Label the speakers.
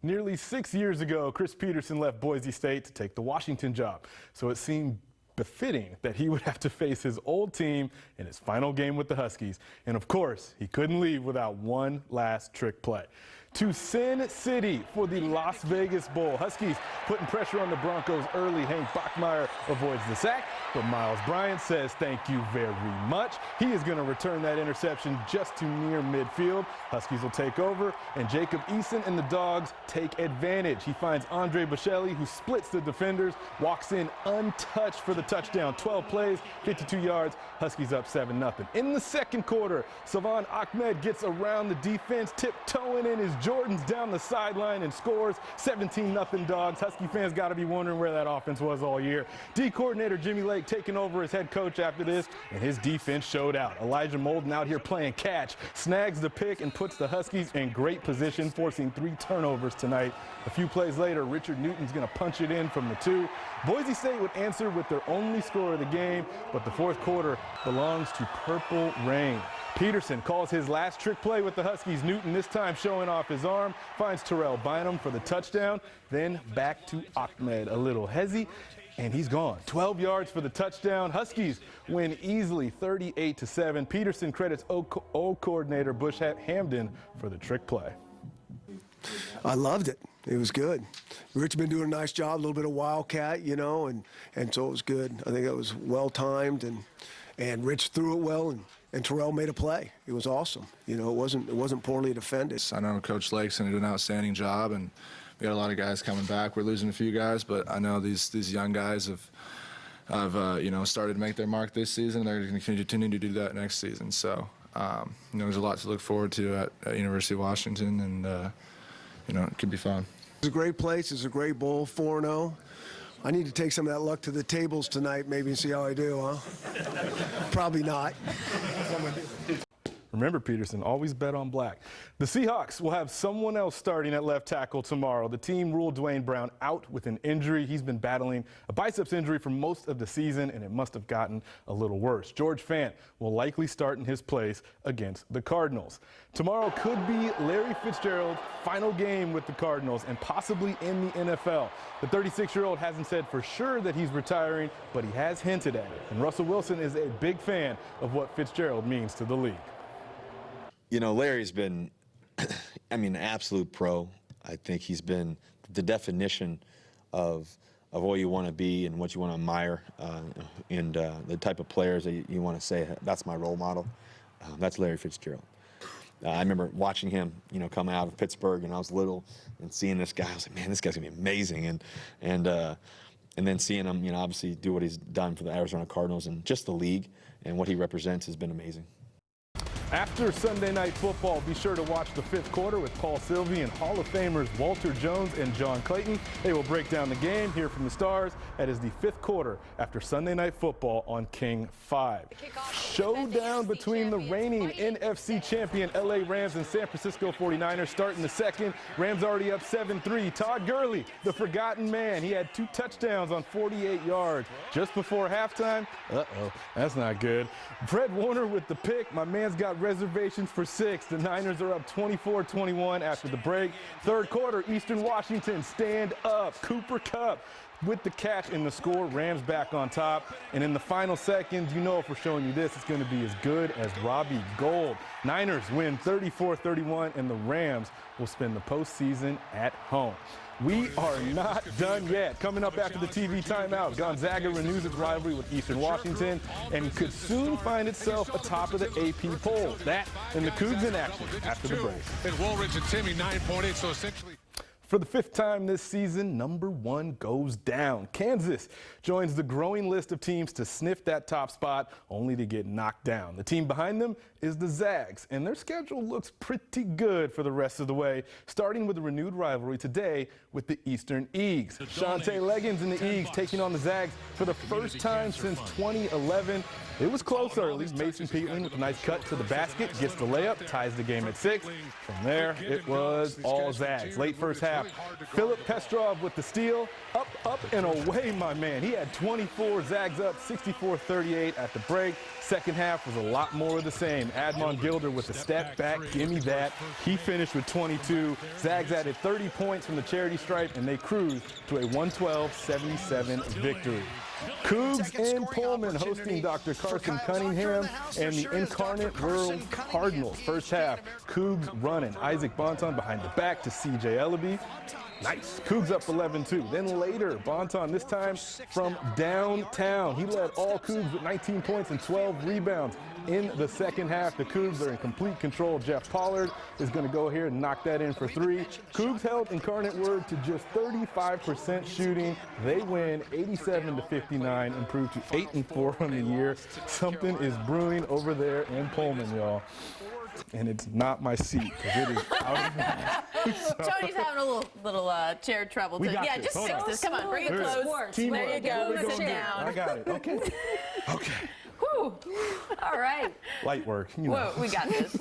Speaker 1: Nearly 6 years ago, Chris Peterson left Boise State to take the Washington job, so it seemed befitting that he would have to face his old team in his final game with the Huskies. And of course, he couldn't leave without one last trick play. To Sin City for the Las Vegas Bowl. Huskies putting pressure on the Broncos early. Hank Bachmeier avoids the sack, but Miles Bryant says thank you very much. He is going to return that interception just to near midfield. Huskies will take over, and Jacob Eason and the Dogs take advantage. He finds Andre Bocelli, who splits the defenders, walks in untouched for the touchdown. 12 plays, 52 yards. Huskies up 7-0. In the second quarter, Savon Ahmed gets around the defense, tiptoeing in his Jordans down the sideline and scores. 17-0 Dogs. Husky fans got to be wondering where that offense was all year. D coordinator Jimmy Lake taking over as head coach after this, and his defense showed out. Elijah Molden out here playing catch, snags the pick and puts the Huskies in great position, forcing 3 turnovers tonight. A few plays later, Richard Newton's going to punch it in from the 2. Boise State would answer with their only score of the game, but the fourth quarter belongs to Purple Rain. Peterson calls his last trick play with the Huskies. Newton this time showing off his arm, finds Terrell Bynum for the touchdown, then back to Ahmed. A little hezzy, and he's gone. 12 yards for the touchdown. Huskies win easily 38-7. Peterson credits old coordinator Bush Hamden for the trick play.
Speaker 2: I loved it. It was good. Rich been doing a nice job, a little bit of wildcat, you know, and so it was good. I think it was well timed, and Rich threw it well, and Terrell made a play. It was awesome. You know, it wasn't poorly defended.
Speaker 3: I know Coach Lake's going to do an outstanding job, and we got a lot of guys coming back. We're losing a few guys, but I know these young guys have you know, started to make their mark this season. They're going to continue to do that next season. So you know, there's a lot to look forward to at University of Washington, and you know, it could be fun.
Speaker 2: It's a great place. It's a great bowl, 4-0. I need to take some of that luck to the tables tonight, maybe, and see how I do, huh? Probably not.
Speaker 1: Remember, Peterson, always bet on black. The Seahawks will have someone else starting at left tackle tomorrow. The team ruled Dwayne Brown out with an injury. He's been battling a biceps injury for most of the season, and it must have gotten a little worse. George Fant will likely start in his place against the Cardinals. Tomorrow could be Larry Fitzgerald's final game with the Cardinals and possibly in the NFL. The 36-year-old hasn't said for sure that he's retiring, but he has hinted at it. And Russell Wilson is a big fan of what Fitzgerald means to the league.
Speaker 4: You know, Larry's been, I mean, an absolute pro. I think he's been the definition of what you want to be and what you want to admire, and the type of players that you want to say, that's my role model. That's Larry Fitzgerald. I remember watching him, you know, come out of Pittsburgh, and I was little, and seeing this guy, I was like, man, this guy's gonna be amazing. And then seeing him, you know, obviously do what he's done for the Arizona Cardinals and just the league and what he represents has been amazing.
Speaker 1: After Sunday Night Football, be sure to watch the fifth quarter with Paul Sylvie and Hall of Famers Walter Jones and John Clayton. They will break down the game, hear from the stars. That is the fifth quarter after Sunday Night Football on King 5. Showdown between the reigning NFC champion LA Rams and San Francisco 49ers starting the second. Rams already up 7-3. Todd Gurley, the forgotten man. He had 2 touchdowns on 48 yards. Just before halftime, that's not good. Fred Warner with the pick. My man's got reservations for 6. The Niners are up 24-21 after the break. Third quarter, Eastern Washington stand up. Cooper Kupp with the catch and the score. Rams back on top. And in the final seconds, you know if we're showing you this, it's going to be as good as Robbie Gould. Niners win 34-31, and the Rams will spend the postseason at home. We are not done yet. Coming up after the TV timeout, Gonzaga renews its rivalry with Eastern Washington and could soon find itself atop of the AP poll. That and the Cougs in action after the break.
Speaker 5: And Woolridge and Timmy 9.8, so essentially.
Speaker 1: For the 5th time this season, number 1 goes down. Kansas joins the growing list of teams to sniff that top spot, only to get knocked down. The team behind them is the Zags, and their schedule looks pretty good for the rest of the way, starting with a renewed rivalry today with the Eastern Eags. Shante Leggins and the Eags taking on the Zags for the first time since 2011. It was close early. Mason Peatling with a nice cut to the basket, gets the layup, ties the game at 6. From there, it was all Zags. Late first half, Philip Pestrov with the steal. Up, and away, my man. He had 24, Zags up 64-38 at the break. Second half was a lot more of the same. Admon Gilder with the step back, gimme that. He finished with 22. Zags added 30 points from the charity stripe, and they cruised to a 112-77 victory. Cougs in Pullman hosting Dr. Carson Cunningham and the Incarnate World Cardinals. First half, Cougs running. Isaac Bonton behind the back to C.J. Ellaby. Nice. Cougs up 11-2. Then later, Bonton, this time from downtown. He led all Cougs with 19 points and 12 rebounds. In the second half, the Cougs are in complete control. Jeff Pollard is going to go here and knock that in for 3. Cougs held Incarnate Word to just 35% shooting. They win 87-59, improved to 8-4 on the year. Something is brewing over there in Pullman, y'all. And it's not my seat, because it is out of my hands.
Speaker 6: Tony's having a little chair trouble.
Speaker 1: We got
Speaker 6: yeah,
Speaker 1: this.
Speaker 6: just
Speaker 1: Hold
Speaker 6: fix
Speaker 1: on.
Speaker 6: this. Come on, bring it
Speaker 1: Here.
Speaker 6: close.
Speaker 1: Teamwork.
Speaker 6: There you go.
Speaker 1: What we gonna
Speaker 6: Sit
Speaker 1: do?
Speaker 6: down.
Speaker 1: I got it. Okay. Okay.
Speaker 6: Whew. All right.
Speaker 1: Light work. You know.
Speaker 6: Whoa, we got this.